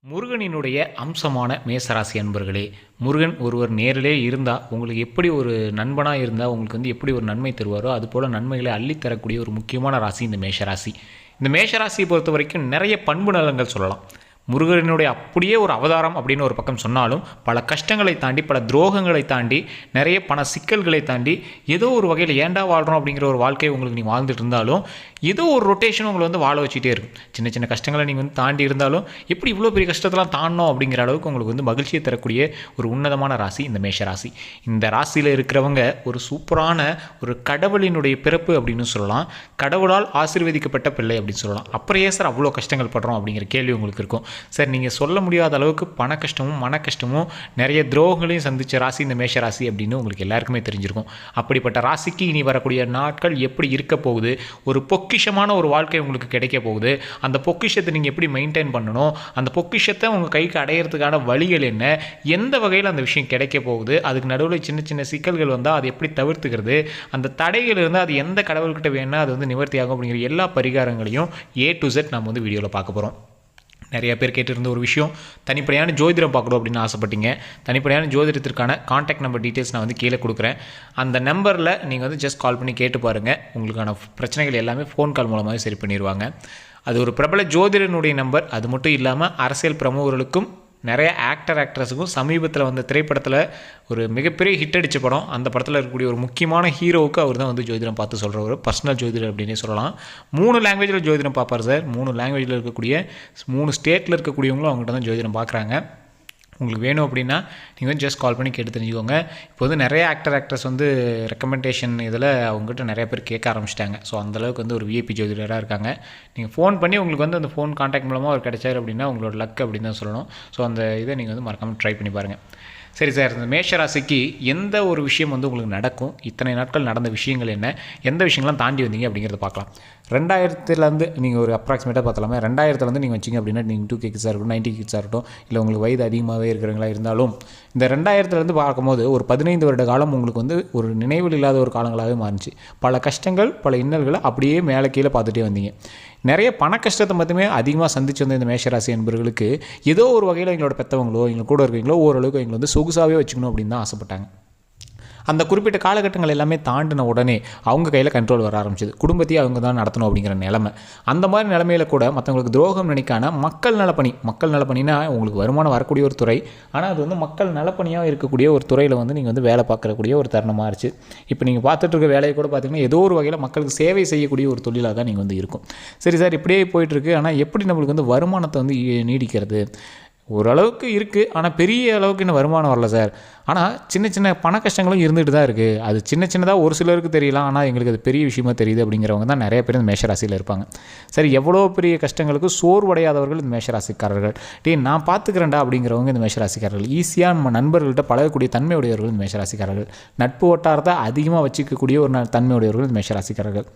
முருகனினுடைய அம்சமான மேசராசி அன்பர்களே, முருகன் ஒருவர் நேரிலே இருந்தால் உங்களுக்கு எப்படி ஒரு நண்பனாக இருந்தால் உங்களுக்கு வந்து எப்படி ஒரு நன்மை தருவாரோ அதுபோல் நன்மைகளை அள்ளித்தரக்கூடிய ஒரு முக்கியமான ராசி இந்த மேஷராசி. இந்த மேஷராசியை பொறுத்த வரைக்கும் நிறைய பண்பு நலங்கள் சொல்லலாம். முருகனுடைய அப்படியே ஒரு அவதாரம் அப்படின்னு ஒரு பக்கம் சொன்னாலும் பல கஷ்டங்களை தாண்டி பல துரோகங்களை தாண்டி நிறைய பண சிக்கல்களை தாண்டி ஏதோ ஒரு வகையில் ஏண்டா வாழ்கிறோம் அப்படிங்கிற ஒரு வாழ்க்கையை உங்களுக்கு நீங்கள் வாழ்ந்துட்டு இருந்தாலும் ஏதோ ஒரு ரொட்டேஷன் உங்களை வந்து வாழ வச்சுட்டே இருக்கும். சின்ன சின்ன கஷ்டங்களை நீங்கள் வந்து தாண்டி இருந்தாலும் எப்படி இவ்வளோ பெரிய கஷ்டத்தெல்லாம் தாண்டணும் அப்படிங்கிற அளவுக்கு உங்களுக்கு வந்து மகிழ்ச்சியை தரக்கூடிய ஒரு உன்னதமான ராசி இந்த மேஷ ராசி. இந்த ராசியில் இருக்கிறவங்க ஒரு சூப்பரான ஒரு கடவுளினுடைய பிறப்பு அப்படின்னு சொல்லலாம். கடவுளால் ஆசீர்வதிக்கப்பட்ட பிள்ளை அப்படின்னு சொல்லலாம். அப்புறம் ஏன் சார் அவ்வளோ கஷ்டங்கள் படுறோம் அப்படிங்கிற கேள்வி உங்களுக்கு இருக்கும். சார் நீங்கள் சொல்ல முடியாத அளவுக்கு பண கஷ்டமும் மன கஷ்டமும் நிறைய துரோகங்களையும் சந்தித்த ராசி இந்த மேஷ ராசி அப்படின்னு உங்களுக்கு எல்லாருக்குமே தெரிஞ்சிருக்கும். அப்படிப்பட்ட ராசிக்கு இனி வரக்கூடிய நாட்கள் எப்படி இருக்க போகுது, ஒரு பொக்கிஷமான ஒரு வாழ்க்கை உங்களுக்கு கிடைக்க போகுது, அந்த பொக்கிஷத்தை நீங்கள் எப்படி மெயின்டைன் பண்ணணும், அந்த பொக்கிஷத்தை உங்கள் கைக்கு அடையிறதுக்கான வழிகள் என்ன, எந்த வகையில் அந்த விஷயம் கிடைக்க போகுது, அதுக்கு நடுவில் சின்ன சின்ன சிக்கல்கள் வந்தால் அதை எப்படி தவிர்த்துக்கிறது, அந்த தடைகள் இருந்தால் அது எந்த கடவுள்கிட்ட வேணால் அது வந்து நிவர்த்தி ஆகும் அப்படிங்கிற எல்லா பரிகாரங்களையும் A to Z நம்ம வந்து வீடியோவில் பார்க்க போகிறோம். நிறைய பேர் கேட்டிருந்த ஒரு விஷயம், தனிப்படையான ஜோதிடம் பார்க்கணும் அப்படின்னு ஆசைப்பட்டீங்க. தனிப்படையான ஜோதிடத்திற்கான காண்டாக்ட் நம்பர் டீட்டெயில்ஸ் நான் வந்து கீழே கொடுக்குறேன். அந்த நம்பரில் நீங்கள் வந்து ஜஸ்ட் கால் பண்ணி கேட்டு பாருங்கள். உங்களுக்கான பிரச்சனைகள் எல்லாமே ஃபோன் கால் மூலமாகவே சரி பண்ணிடுவாங்க. அது ஒரு பிரபல ஜோதிடனுடைய நம்பர். அது மட்டும் இல்லாமல் அரசியல் பிரமுகர்களுக்கும் நிறைய ஆக்ட்ரஸுக்கும் சமீபத்தில் வந்த திரைப்படத்தில் ஒரு மிகப்பெரிய ஹிட் அடித்த படம், அந்த படத்தில் இருக்கக்கூடிய ஒரு முக்கியமான ஹீரோவுக்கு அவர் தான் வந்து ஜோதிடம் பார்த்து சொல்கிற ஒரு பர்சனல் ஜோதிடர் அப்படின்னே சொல்லலாம். 3 லாங்குவேஜில் ஜோதிடம் பார்ப்பார் சார். 3 லாங்குவேஜில் இருக்கக்கூடிய 3 ஸ்டேட்டில் இருக்கக்கூடியவங்களும் அவங்ககிட்ட தான் ஜோதிடம் பார்க்குறாங்க. உங்களுக்கு வேணும் அப்படின்னா நீங்கள் வந்து ஜஸ்ட் கால் பண்ணி கேட்டு தெரிஞ்சுக்கோங்க. இப்போ வந்து நிறைய ஆக்ட்ரஸ் வந்து ரெக்கமெண்டேஷன் இதில் அவங்ககிட்ட நிறைய பேர் கேட்க ஆரம்பிச்சிட்டாங்க. ஸோ அந்தளவுக்கு வந்து ஒரு விஐபி ஜோதிடராக இருக்காங்க. நீங்கள் ஃபோன் பண்ணி உங்களுக்கு வந்து அந்த ஃபோன் காண்டாக்ட் மூலமாக அவர் கிடைச்சார் அப்படின்னா உங்களோட லக் அப்படின்னு தான் சொல்லணும். ஸோ அந்த இதை நீங்கள் வந்து மறக்காமல் ட்ரை பண்ணி பாருங்கள். சரி சார், இந்த மேஷராசிக்கு எந்த ஒரு விஷயம் வந்து உங்களுக்கு நடக்கும், இத்தனை நாட்கள் நடந்த விஷயங்கள் என்ன, எந்த விஷயங்கள்லாம் தாண்டி வந்தீங்க அப்படிங்கிறத பார்க்கலாம். 2000 நீங்கள் ஒரு அப்ராக்சிமேட்டாக பார்த்தலாமே. 2000 நீங்கள் வச்சிங்க அப்படின்னா நீங்கள் 2K கிட்ஸாக இருக்கட்டும், 90 கிட்ஸாக இருக்கட்டும், இல்லை உங்களுக்கு வயது அதிகமாகவே இருக்கிறவங்களா இருந்தாலும் இந்த 2000 பார்க்கும்போது ஒரு 15 வருட காலம் உங்களுக்கு வந்து ஒரு நினைவில் இல்லாத ஒரு காலங்களாகவே மாறிச்சு. பல கஷ்டங்கள் பல இன்னல்களை அப்படியே மேலே கீழே பார்த்துட்டே வந்தீங்க. நிறைய பண கஷ்டத்தை மட்டுமே அதிகமாக சந்திச்சு வந்த இந்த மேஷராசி என்பவர்களுக்கு ஏதோ ஒரு வகையில் எங்களோட பெற்றவங்களோ எங்களை கூட இருக்கிறீங்களோ ஓரளவுக்கு எங்களை வந்து சொகுசாகவே வச்சுக்கணும் அப்படின்னு தான் ஆசைப்பட்டாங்க. அந்த குறிப்பிட்ட காலகட்டங்கள் எல்லாமே தாண்டின உடனே அவங்க கையில் கண்ட்ரோல் வர ஆரம்பிச்சிது. குடும்பத்தையே அவங்க தான் நடத்தணும் அப்படிங்கிற நிலைமை. அந்த மாதிரி நிலைமையில் கூட மற்றவங்களுக்கு துரோகம் நினைக்கான மக்கள் நலப்பணி. மக்கள் நலப்பணினா உங்களுக்கு வருமானம் வரக்கூடிய ஒரு துறை, ஆனால் அது வந்து மக்கள் நலப்பணியாக இருக்கக்கூடிய ஒரு துறையில் வந்து நீங்கள் வந்து வேலை பார்க்கக்கூடிய ஒரு தருணமாக இருந்துச்சு. இப்போ நீங்கள் பார்த்துட்டு இருக்க வேலையை கூட பார்த்திங்கன்னா ஏதோ ஒரு வகையில் மக்களுக்கு சேவை செய்யக்கூடிய ஒரு தொழிலாக தான் நீங்கள் வந்து இருக்கும். சரி சார், இப்படியே போயிட்டுருக்கு, ஆனால் எப்படி நம்மளுக்கு வந்து வருமானத்தை வந்து நீடிக்கிறது? ஓரளவுக்கு இருக்குது, ஆனால் பெரிய அளவுக்கு இன்னும் வருமானம் வரல சார். ஆனால் சின்ன சின்ன பண கஷ்டங்களும் இருந்துகிட்டு தான் இருக்குது. அது சின்ன சின்னதாக ஒரு சிலருக்கு தெரியலாம், ஆனால் எங்களுக்கு அது பெரிய விஷயமா தெரியுது அப்படிங்கிறவங்க தான் நிறைய பேர் இந்த மேஷராசியில் இருப்பாங்க. சரி, எவ்வளோ பெரிய கஷ்டங்களுக்கு சோர்வடையாதவர்கள் இந்த மேஷராசிக்காரர்கள். நான் பார்த்துக்கிறேன்டா அப்படிங்கிறவங்க இந்த மேஷராசிக்காரர்கள். ஈஸியாக நம்ம நண்பர்கள்ட்ட பழகக்கூடிய தன்மையுடையவர்கள் இந்த மேஷராசிக்காரர்கள். நட்பு வட்டாரத்தை அதிகமாக வச்சுக்கக்கூடிய ஒரு தன்மையுடையவர்கள் இந்த மேஷராசிக்காரர்கள்.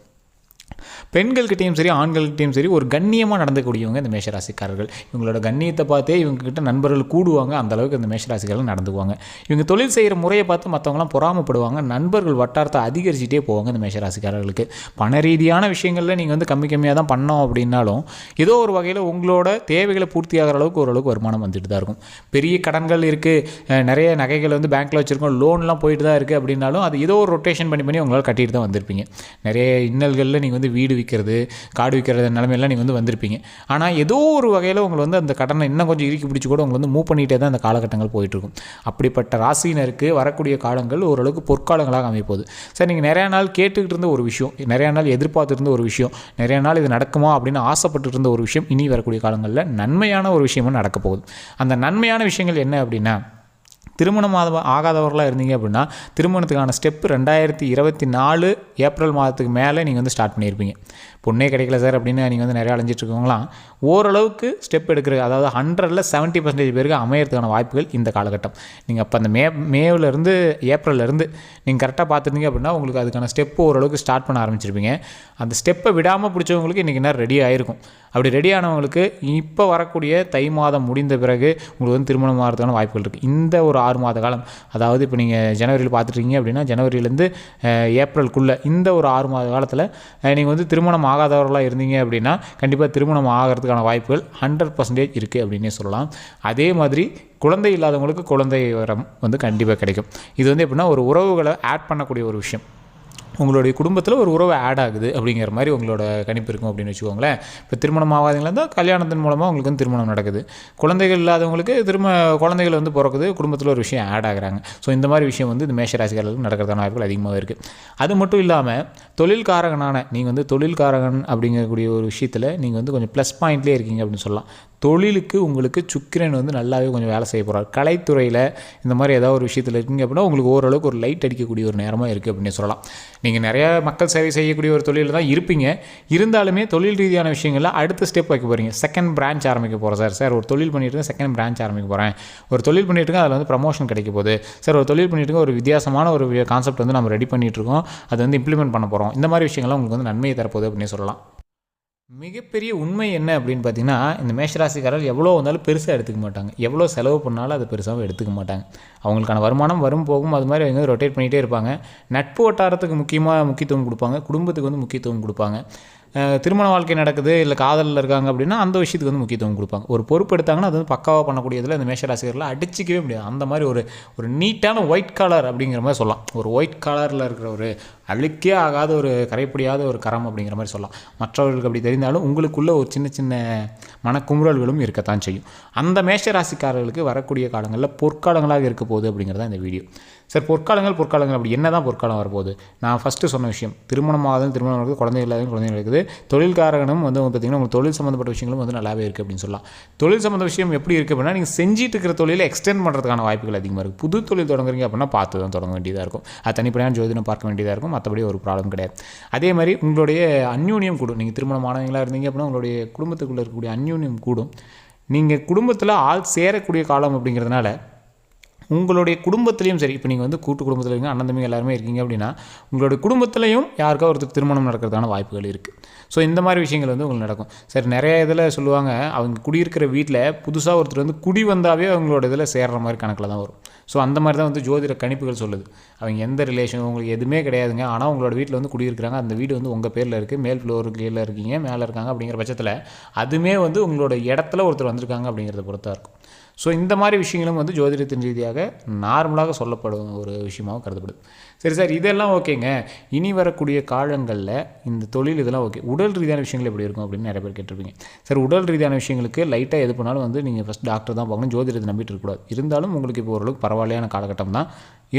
பெண்கள்கிட்டையும் சரி ஆண்கள்கிட்டையும் சரி ஒரு கண்ணியமாக நடந்துக்கூடியவங்க இந்த மேஷராசிக்காரர்கள். இவங்களோட கண்ணியத்தை பார்த்தே இவங்ககிட்ட நண்பர்கள் கூடுவாங்க. அந்தளவுக்கு இந்த மேஷராசிக்காரர்கள் நடந்துக்குவாங்க. இவங்க தொழில் செய்கிற முறையை பார்த்து மற்றவங்களாம் பொறாமப்படுவாங்க. நண்பர்கள் வட்டாரத்தை அதிகரிச்சிட்டே போவாங்க இந்த மேஷராசிக்காரர்களுக்கு. பண ரீதியான விஷயங்களில் நீங்கள் வந்து கம்மியாக தான் பண்ணோம் அப்படின்னாலும் ஏதோ ஒரு வகையில் உங்களோட தேவைகளை பூர்த்தி ஆகிற அளவுக்கு ஓரளவுக்கு வருமானம் வந்துட்டு தான் இருக்கும். பெரிய கடன்கள் இருக்குது, நிறைய நகைகள் வந்து பேங்க்கில் வச்சுருக்கோம், லோன்லாம் போயிட்டு தான் இருக்குது அப்படின்னாலும் அது ஏதோ ஒரு ரொட்டேஷன் பண்ணி உங்களால் கட்டிட்டு தான் வந்திருப்பீங்க. நிறைய இன்னல்களில் நீங்கள் வந்து வீடு விற்கிறது காடு விற்கிறது நிலைமையெல்லாம் நீங்கள் வந்து வந்திருப்பீங்க. ஆனால் ஏதோ ஒரு வகையில் உங்களை வந்து அந்த கடனை இன்னும் கொஞ்சம் இறுக்கி பிடிச்சி கூட உங்களை வந்து மூவ் பண்ணிகிட்டே தான் அந்த காலகட்டங்கள் போயிட்டுருக்கும். அப்படிப்பட்ட ராசியினருக்கு வரக்கூடிய காலங்கள் ஓரளவுக்கு பொற்காலங்களாக அமைப்போகுது. சார், நீங்கள் நிறையா நாள் கேட்டுக்கிட்டு இருந்த ஒரு விஷயம், நிறையா நாள் எதிர்பார்த்துட்டு இருந்த ஒரு விஷயம், நிறையா நாள் இது நடக்குமா அப்படின்னு ஆசைப்பட்டு இருந்த ஒரு விஷயம் இனி வரக்கூடிய காலங்களில் நன்மையான ஒரு விஷயமும் நடக்க போகுது. அந்த நன்மையான விஷயங்கள் என்ன அப்படின்னா, திருமணம் ஆகாதவர்களாக இருந்தீங்க அப்படின்னா திருமணத்துக்கான ஸ்டெப்பு 2024 ஏப்ரல் மாதத்துக்கு மேலே நீங்கள் வந்து ஸ்டார்ட் பண்ணியிருப்பீங்க. பொண்ணே கிடைக்கல சார் அப்படின்னு நீங்கள் வந்து நிறையா அலைஞ்சிட்ருக்கவங்களாம் ஓரளவுக்கு ஸ்டெப் எடுக்கிற, அதாவது 100ல் 70% பேருக்கு அமையறதுக்கான வாய்ப்புகள் இந்த காலகட்டம். நீங்கள் அப்போ அந்த மேவிலேருந்து ஏப்ரல்லேருந்து நீங்கள் கரெக்டாக பார்த்துருந்தீங்க அப்படின்னா உங்களுக்கு அதுக்கான ஸ்டெப்பு ஓரளவுக்கு ஸ்டார்ட் பண்ண ஆரம்பிச்சிருப்பீங்க. அந்த ஸ்டெப்பை விடாமல் பிடிச்சவங்களுக்கு இன்றைக்கி என்ன ரெடி ஆகிருக்கும். அப்படி ரெடி ஆனவங்களுக்கு இப்போ வரக்கூடிய தை மாதம் முடிந்த பிறகு உங்களுக்கு வந்து திருமணம் ஆகிறதுக்கான வாய்ப்புகள் இருக்குது. இந்த ஒரு 6 மாத காலம், அதாவது இப்போ நீங்கள் ஜனவரியில் பார்த்துட்டீங்க அப்படின்னா ஜனவரியிலேருந்து ஏப்ரலுக்குள்ளே இந்த ஒரு 6 மாத காலத்தில் நீங்கள் வந்து திருமணம் ஆகாதவர்களாக இருந்தீங்க அப்படின்னா கண்டிப்பாக திருமணம் ஆகிறதுக்கான வாய்ப்புகள் 100% இருக்குது அப்படின்னே சொல்லலாம். அதே மாதிரி குழந்தை இல்லாதவங்களுக்கு குழந்தை வரம் வந்து கண்டிப்பாக கிடைக்கும். இது வந்து எப்படின்னா ஒரு உறவுகளை ஆட் பண்ணக்கூடிய ஒரு விஷயம். உங்களுடைய குடும்பத்தில் ஒரு உறவு ஆட் ஆகுது அப்படிங்கிற மாதிரி உங்களோட கணிப்பு இருக்கும் அப்படின்னு வச்சுக்கோங்களேன். இப்போ திருமணம் ஆகாதவங்களா இருந்தால் கல்யாணத்தின் மூலமாக உங்களுக்கு வந்து திருமணம் நடக்குது. குழந்தைகள் இல்லாதவங்களுக்கு குழந்தைகள் வந்து பிறக்குது, குடும்பத்தில் ஒரு விஷயம் ஆட் ஆகுறாங்க. ஸோ இந்த மாதிரி விஷயம் வந்து இந்த மேஷராசிக்காரர்களுக்கு நடக்கிறதான வாய்ப்புகள் அதிகமாக இருக்குது. அது மட்டும் இல்லாமல் தொழில்காரகனான நீங்கள் வந்து தொழில்காரகன் அப்படிங்கக்கூடிய ஒரு விஷயத்தில் நீங்கள் வந்து கொஞ்சம் ப்ளஸ் பாயிண்ட்லேயே இருக்கீங்க அப்படின்னு சொல்லலாம். தொழிலுக்கு உங்களுக்கு சுக்கிரன் வந்து நல்லாவே கொஞ்சம் வேலை செய்ய போகிறார். கலைத்துறையில் இந்த மாதிரி ஏதாவது ஒரு விஷயத்தில் இருக்கீங்க அப்படின்னா உங்களுக்கு ஓரளவுக்கு ஒரு லைட் அடிக்கக்கூடிய ஒரு நேரமாக இருக்குது அப்படின்னு சொல்லலாம். நீங்கள் நிறையா மக்கள் சேவை செய்யக்கூடிய ஒரு தொழிலில் தான் இருப்பீங்க. இருந்தாலுமே தொழில் ரீதியான விஷயங்களில் அடுத்த ஸ்டெப் வைக்க போகிறீங்க. செகண்ட் பிரான்ச் ஆரம்பிக்க போகிறேன் சார் ஒரு தொழில் பண்ணிட்டு செகண்ட் பிரான்ச் ஆரம்பிக்க போகிறேன், ஒரு தொழில் பண்ணிட்டு அதில் வந்து ப்ரமோஷன் கிடைக்க போகுது சார், ஒரு தொழில் பண்ணிட்டு ஒரு வித்தியாசமான ஒரு கான்செப்ட் வந்து நம்ம ரெடி பண்ணிகிட்ருக்கோம், அதை வந்து இம்ப்ளிமெண்ட் பண்ண போகிறோம். இந்த மாதிரி விஷயங்கள்லாம் உங்களுக்கு வந்து நன்மையை தரப்போகுது அப்படின்னு சொல்லலாம். மிகப்பெரிய உண்மை என்ன அப்படின்னு பார்த்தீங்கன்னா, இந்த மேஷராசிக்காரர்கள் எவ்வளோ வந்தாலும் பெருசாக எடுத்துக்க மாட்டாங்க. எவ்வளோ செலவு பண்ணாலும் அதை பெருசாகவும் எடுத்துக்க மாட்டாங்க. அவங்களுக்கான வருமானம் வரும் போகும் அது மாதிரி அவங்க ரொட்டேட் பண்ணிகிட்டே இருப்பாங்க. நட்பு வட்டாரத்துக்கு முக்கியத்துவம் கொடுப்பாங்க, குடும்பத்துக்கு வந்து முக்கியத்துவம் கொடுப்பாங்க. திருமண வாழ்க்கை நடக்குது இல்லை காதலில் இருக்காங்க அப்படின்னா அந்த விஷயத்துக்கு வந்து முக்கியத்துவம் கொடுப்பாங்க. ஒரு பொறுப்பு எடுத்தாங்கன்னா அது வந்து பக்காவாக பண்ணக்கூடியதில் இந்த மேஷராசிகரில் அடிச்சிக்கவே முடியாது. அந்த மாதிரி ஒரு நீட்டான ஒயிட் காலர் அப்படிங்கிற மாதிரி சொல்லலாம். ஒரு ஒயிட் காலரில் இருக்கிற ஒரு அழுக்கே ஆகாத ஒரு கரைப்படியாத ஒரு கரம் அப்படிங்கிற மாதிரி சொல்லலாம். மற்றவர்களுக்கு அப்படி தெரிந்தாலும் உங்களுக்குள்ள ஒரு சின்ன சின்ன மனக்குமுறல்களும் இருக்கத்தான் செய்யும். அந்த மேஷராசிக்காரர்களுக்கு வரக்கூடிய காலங்களில் பொற்காலங்களாக இருக்க போகுது அப்படிங்கிறதான் இந்த வீடியோ. சார் பொற்காலங்கள் அப்படி என்ன தான் பொற்காலம் வரப்போகுது? நான் ஃபஸ்ட்டு சொன்ன விஷயம், திருமணம் இருக்குது, குழந்தை குழந்தைகள் இருக்குது. தொழில்காரகனும் வந்து பார்த்திங்கன்னா உங்களுக்கு தொழில் சம்மந்தப்பட்ட விஷயங்களும் வந்து நல்லாவே இருக்குது அப்படின்னு சொல்லலாம். தொழில் சம்மந்த விஷயம் எப்படி இருக்குது அப்படின்னா, நீங்கள் செஞ்சிட்டு இருக்கிற தொழிலை எக்ஸ்டெண்ட் பண்ணுறதுக்கான வாய்ப்புகள் அதிகமாக இருக்குது. புது தொழில் தொடங்குறீங்க அப்படின்னா பார்த்து தான் தொடங்க வேண்டியதாக இருக்கும். அது தனிப்படையான ஜோதிடம் பார்க்க வேண்டியதாக இருக்கும். மற்றபடி ஒரு ப்ராப்ளம் கிடையாது. அதே மாதிரி உங்களுடைய அந்யூன்யம் கூடும். நீங்கள் திருமணமானவங்களாக இருந்தீங்க அப்படின்னா உங்களுடைய குடும்பத்துக்குள்ளே இருக்கக்கூடிய அந்யூன்யம் கூடும். நீங்கள் குடும்பத்தில் ஆள் சேரக்கூடிய காலம் அப்படிங்கிறதுனால உங்களுடைய குடும்பத்துலேயும் சரி, இப்போ நீங்கள் வந்து கூட்டு குடும்பத்தில் இருக்கீங்க, அண்ணன் தம்பி எல்லாருமே இருக்கீங்க அப்படின்னா உங்களுடைய குடும்பத்துலேயும் யாருக்கா ஒருத்தர் திருமணம் நடக்கிறதான வாய்ப்புகள் இருக்குது. ஸோ இந்த மாதிரி விஷயங்கள் வந்து உங்களுக்கு நடக்கும். சரி, நிறைய இதில் சொல்லுவாங்க அவங்க குடியிருக்கிற வீட்டில் புதுசாக ஒருத்தர் வந்து குடி வந்தாவே அவங்களோட இதில் சேர்கிற மாதிரி கணக்கில் தான் வரும். ஸோ அந்த மாதிரி தான் வந்து ஜோதிட கணிப்புகள் சொல்லுது. அவங்க எந்த ரிலேஷன் உங்களுக்கு எதுவுமே கிடையாதுங்க, ஆனால் உங்களோட வீட்டில் வந்து குடியிருக்கிறாங்க, அந்த வீடு வந்து உங்கள் பேரில் இருக்குது, மேல் ஃப்ளோருக்கு கீழே இருக்கீங்க, மேலே இருக்காங்க அப்படிங்கிற பட்சத்தில் அதுவுமே வந்து உங்களோட இடத்துல ஒருத்தர் வந்திருக்காங்க அப்படிங்கிறத பொறுத்தா இருக்கும். ஸோ இந்த மாதிரி விஷயங்களும் வந்து ஜோதிடத்தின் ரீதியாக நார்மலாக சொல்லப்படும் ஒரு விஷயமாகவும் கருதப்படுது. சரி சார், இதெல்லாம் ஓகேங்க, இனி வரக்கூடிய காலங்களில் இந்த தொழில் இதெல்லாம் ஓகே, உடல் ரீதியான விஷயங்கள் எப்படி இருக்கும் அப்படின்னு நிறைய பேர் கேட்டிருப்பீங்க. சார், உடல் ரீதியான விஷயங்களுக்கு லைட்டாக எது பண்ணாலும் வந்து நீங்கள் ஃபஸ்ட் டாக்டர் தான் பார்க்கணும், ஜோதிடத்தை நம்பிட்டு இருக்கக்கூடாது. இருந்தாலும் உங்களுக்கு இப்போ ஓரளவுக்கு பரவாயில்லையான காலகட்டம் தான்.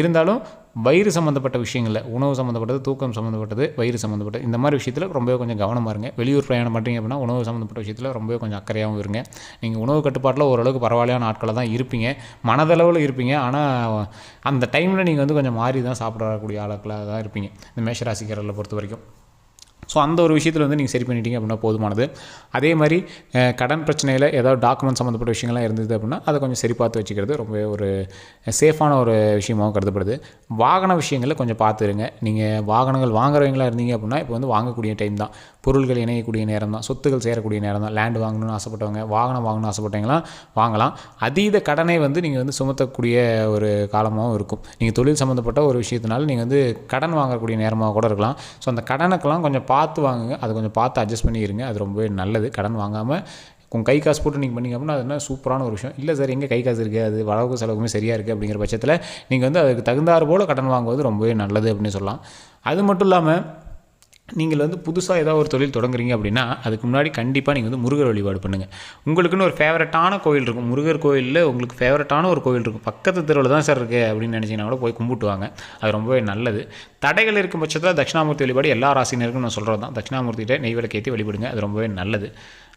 இருந்தாலும் வயிறு சம்மந்தப்பட்ட விஷயங்களில், உணவு சம்மந்தப்பட்டது, தூக்கம் சம்மந்தப்பட்டது, வயிறு சம்மந்தப்பட்டது, இந்த மாதிரி விஷயத்தில் ரொம்பவே கொஞ்சம் கவனமாக இருங்க. வெளியூர் பிரயாணம் பண்ணுறீங்க அப்படின்னா உணவு சம்மந்தப்பட்ட விஷயத்தில் ரொம்பவே கொஞ்சம் அக்கறையாகவும் இருங்க. நீங்கள் உணவு கட்டுப்பாட்டில் ஓரளவுக்கு பரவாயில்லையான ஆட்களை தான் இருப்பீங்க, மனதளவில் இருப்பீங்க. ஆனால் அந்த டைமில் நீங்கள் வந்து கொஞ்சம் மாறி தான் சாப்பிட வரக்கூடிய ஆட்களாக தான் இருப்பீங்க இந்த மேஷராசிக்காரர்களை பொறுத்த வரைக்கும். ஸோ அந்த ஒரு விஷயத்தில் வந்து நீங்கள் சரி பண்ணிட்டீங்க அப்படின்னா போதுமானது. அதே மாதிரி கடன் பிரச்சனையில் ஏதாவது டாக்குமெண்ட் சம்மந்தப்பட்ட விஷயங்கள்லாம் இருந்தது அப்படின்னா அதை கொஞ்சம் சரி பார்த்து வச்சுக்கிறது ரொம்பவே ஒரு சேஃபான ஒரு விஷயமாகவும் கருதப்படுது. வாகன விஷயங்களில் கொஞ்சம் பார்த்துருங்க. நீங்கள் வாகனங்கள் வாங்குறவங்களாக இருந்தீங்க அப்படின்னா இப்போ வந்து வாங்கக்கூடிய டைம் தான், பொருள்கள் இணையக்கூடிய நேரம் தான், சொத்துக்கள் சேரக்கூடிய நேரம் தான். லேண்டு வாங்கணும்னு ஆசைப்பட்டவங்க, வாகனம் வாங்கணும்னு ஆசைப்பட்டவங்களாம் வாங்கலாம். அதீத கடனை வந்து நீங்கள் வந்து சுமத்தக்கூடிய ஒரு காலமாகவும் இருக்கும். நீங்கள் தொழில் சம்மந்தப்பட்ட ஒரு விஷயத்தினால நீங்கள் வந்து கடன் வாங்கக்கூடிய நேரமாக கூட இருக்கலாம். ஸோ அந்த கடனுக்கெல்லாம் கொஞ்சம் பார்த்து வாங்குங்க, அதை கொஞ்சம் பார்த்து அட்ஜஸ்ட் பண்ணி இருங்க. அது ரொம்பவே நல்லது. கடன் வாங்காமல் உங்கள் கை காசு போட்டு நீங்கள் பண்ணிங்க அப்படின்னா அது என்ன சூப்பரான ஒரு விஷயம். இல்லை சார், எங்கே கை காசு இருக்குது, அது வரவுக்கு செலவுக்குமே சரியாக இருக்குது அப்படிங்கிற பட்சத்தில் நீங்கள் வந்து அதுக்கு தகுந்தாறு போல் கடன் வாங்குவது ரொம்பவே நல்லது அப்படின்னு சொல்லலாம். அது மட்டும் இல்லாமல் நீங்கள் வந்து புதுசாக ஏதாவது ஒரு தொழில் தொடங்குறீங்க அப்படின்னா அதுக்கு முன்னாடி கண்டிப்பாக நீங்கள் வந்து முருகர் வழிபாடு பண்ணுங்கள். உங்களுக்குன்னு ஒரு ஃபேவரட்டான கோயில் இருக்கும், முருகர் கோயிலில் உங்களுக்கு ஃபேவரட்டான ஒரு கோயில் இருக்கும், பக்கத்து தெருவில் தான் சார் இருக்குது அப்படின்னு நினச்சிங்கன்னா கூட போய் கும்பிட்டு வாங்க. அது ரொம்பவே நல்லது. தடைகள் இருக்கும் பட்சத்தில் தட்சிணாமூர்த்தி வழிபாடு எல்லா ராசினருக்கும் நான் சொல்கிறது தான். தட்சிணாமூர்த்திகிட்ட நெய் விளக்கேற்றி வழிபடுங்க, அது ரொம்பவே நல்லது.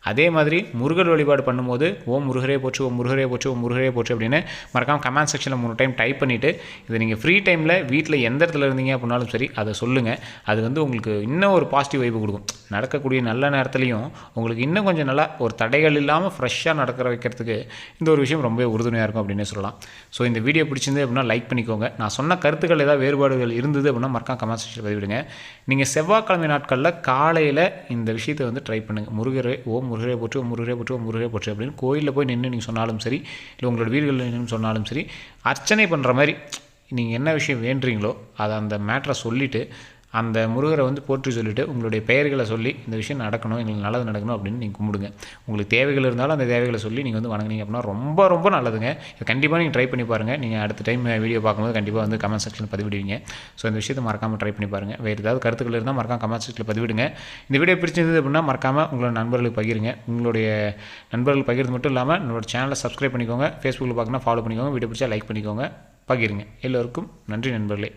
அதே மாதிரி முருகர் வழிபாடு பண்ணும்போது ஓம் முருகரே போச்சு, ஓம் முருகரே போச்சு, ஓம் முருகரே போச்சு அப்படின்னு மறக்காமல் கமெண்ட் செக்ஷனில் 3 டைம் டைப் பண்ணிவிட்டு இதை நீங்கள் ஃப்ரீ டைமில் வீட்டில் எந்த இடத்துல இருந்தீங்க அப்படின்னாலும் சரி அதை சொல்லுங்கள். அது வந்து உங்களுக்கு இன்னும் ஒரு பாசிட்டிவ் வைப்பு கொடுக்கும். நடக்கக்கூடிய நல்ல நேரத்துலையும் உங்களுக்கு இன்னும் கொஞ்சம் நல்லா ஒரு தடைகள் இல்லாமல் ஃப்ரெஷ்ஷாக நடக்கிற வைக்கிறதுக்கு இந்த ஒரு விஷயம் ரொம்ப உறுதுணையாக இருக்கும் அப்படின்னே சொல்லலாம். ஸோ இந்த வீடியோ பிடிச்சிருந்து அப்படின்னா லைக் பண்ணிக்கோங்க. நான் சொன்ன கருத்துக்கள் ஏதாவது வேறுபாடுகள் இருந்தது அப்படின்னா மறக்காம கமெண்ட் செக்ஷனில் பதிவிடுங்க. நீங்கள் செவ்வாய்க்கிழமை நாட்களில் காலையில் இந்த விஷயத்தை வந்து ட்ரை பண்ணுங்கள். முருகரே ஓம் ஓம் முருகரே போற்றி, ஓம் முருகரே போற்றி, ஓம் முருகரே போற்றி அப்படின்னு கோயிலில் போய் நின்று நீங்கள் சொன்னாலும் சரி, இல்லை உங்களோட வீடுகளில் நின்று சொன்னாலும் சரி, அர்ச்சனை பண்ணுற மாதிரி நீங்கள் என்ன விஷயம் வேண்டுறீங்களோ அதை அந்த மேட்டரை சொல்லிவிட்டு அந்த முருகரை வந்து போற்றி சொல்லிவிட்டு உங்களுடைய பெயர்களை சொல்லி இந்த விஷயம் நடக்கணும், எங்களுக்கு நல்லது நடக்கணும் அப்படின்னு நீங்கள் கும்பிடுங்க. உங்களுக்கு தேவைகள் இருந்தாலும் அந்த தேவைகளை சொல்லி நீங்கள் வந்து வணங்குனீங்க அப்படின்னா ரொம்ப ரொம்ப நல்லதுங்க. இது கண்டிப்பாக நீங்கள் ட்ரை பண்ணி பாருங்கள். நீங்கள் அடுத்த டைம் வீடியோ பார்க்கும்போது கண்டிப்பாக வந்து கமெண்ட் செக்ஷனில் பதிவிடுவீங்க. ஸோ இந்த விஷயத்தை மறக்காமல் ட்ரை பண்ணி பாருங்கள். வேறு ஏதாவது கருத்துக்கள் இருந்தால் மறக்காம கமெண்ட் செக்ஷனில் பதிவிடுங்க. இந்த வீடியோ பிடிச்சிருந்தது அப்படின்னா மறக்காமல் உங்களோட நண்பர்களுக்கு பகிருங்க. உங்களுடைய நண்பர்கள் பகிர்றது மட்டும் இல்லாமல் நம்மளோட சேனலை சப்ஸ்கிரைப் பண்ணிக்கோங்க. ஃபேஸ்புக்கில் பார்க்கணுன்னா ஃபாலோ பண்ணிக்கோங்க. வீடியோ பிடிச்சா லைக் பண்ணிக்கோங்க, பகிருங்க. எல்லோருக்கும் நன்றி நண்பர்களே.